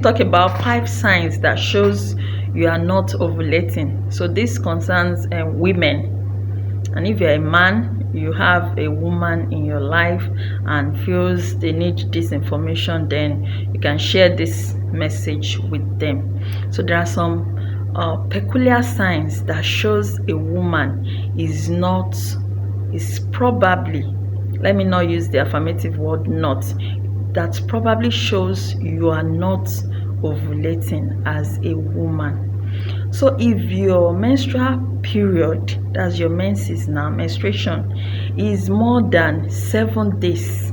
Talk about 5 signs that shows you are not ovulating. So this concerns women, and if you're a man, you have a woman in your life and feels they need this information, then you can share this message with them. So there are some peculiar signs that shows a woman is probably, let me not use the affirmative word not, that probably shows you are not ovulating as a woman. So if your menstrual period, that's your menses now, menstruation, is more than 7 days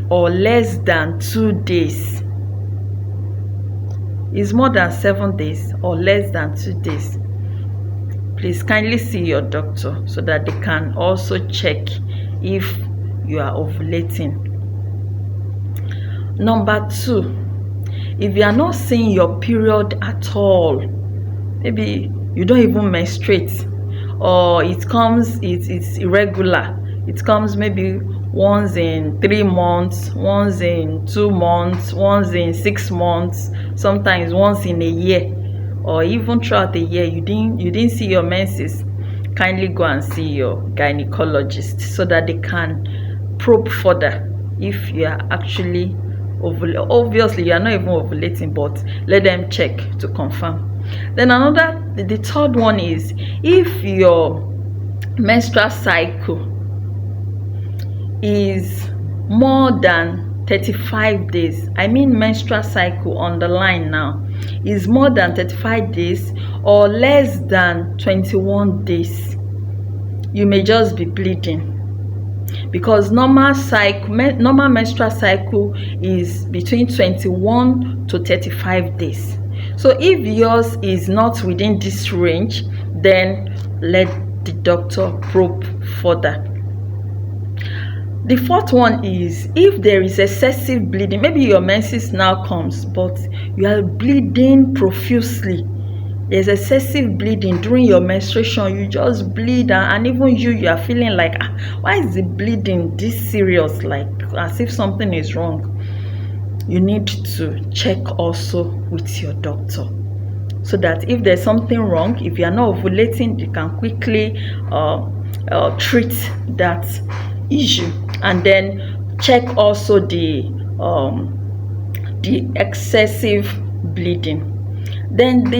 or less than 2 days, is more than 7 days or less than 2 days, please kindly see your doctor so that they can also check if you are ovulating. Number 2, if you are not seeing your period at all, maybe you don't even menstruate, or it's irregular, it comes maybe once in 3 months, once in 2 months, once in 6 months, sometimes once in a year, or even throughout the year you didn't see your menses, kindly go and see your gynecologist so that they can probe further if you are actually ovulating. Obviously you are not even ovulating, but let them check to confirm. Then the third one is if your menstrual cycle is more than 35 days, I mean menstrual cycle on the line now is more than 35 days or less than 21 days, you may just be bleeding, because normal menstrual cycle is between 21 to 35 days. So if yours is not within this range, then let the doctor probe further. The fourth one is if there is excessive bleeding. Maybe your menses now comes, but you are bleeding profusely. There's excessive bleeding during your menstruation. You just bleed, and even you are feeling like, why is the bleeding this serious, like as if something is wrong. You need to check also with your doctor, so that if there's something wrong, if you are not ovulating, you can quickly treat that issue, and then check also the excessive bleeding. Then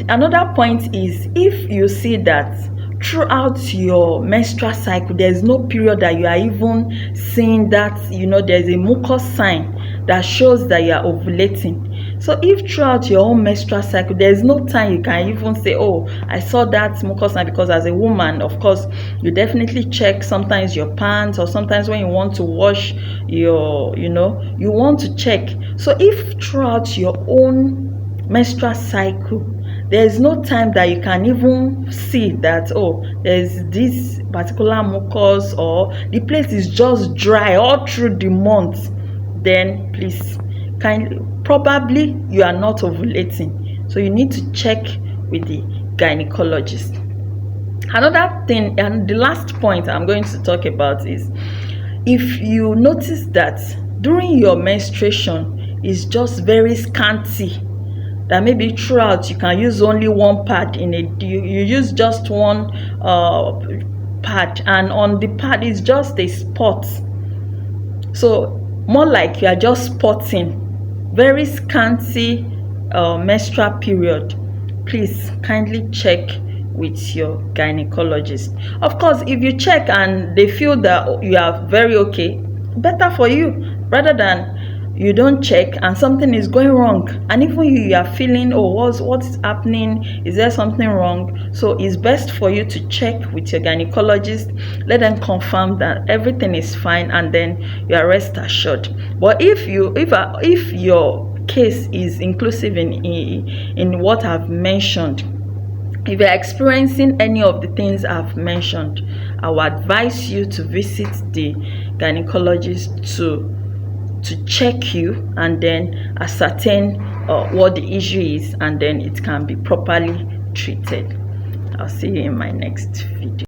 another point is if you see that throughout your menstrual cycle there's no period that you are even seeing that, there's a mucus sign that shows that you are ovulating. So if throughout your own menstrual cycle there's no time you can even say, oh, I saw that mucus sign, because as a woman, of course, you definitely check sometimes your pants, or sometimes when you want to wash your, you want to check. So if throughout your own menstrual cycle there's no time that you can even see that, oh, there's this particular mucus, or the place is just dry all through the month, then please probably you are not ovulating. So you need to check with the gynecologist. Another thing, and the last point I'm going to talk about, is if you notice that during your menstruation is just very scanty, that maybe throughout you can use only one pad you use just one pad, and on the pad is just a spot, so more like you are just spotting, very scanty menstrual period, please kindly check with your gynecologist. Of course, if you check and they feel that you are very okay, better for you, rather than you don't check and something is going wrong, and even you are feeling, oh, what's happening, is there something wrong? So it's best for you to check with your gynecologist, let them confirm that everything is fine, and then you are rest assured. But if your case is inclusive in what I've mentioned, if you're experiencing any of the things I've mentioned, I would advise you to visit the gynecologist to check you and then ascertain what the issue is, and then it can be properly treated. I'll see you in my next video.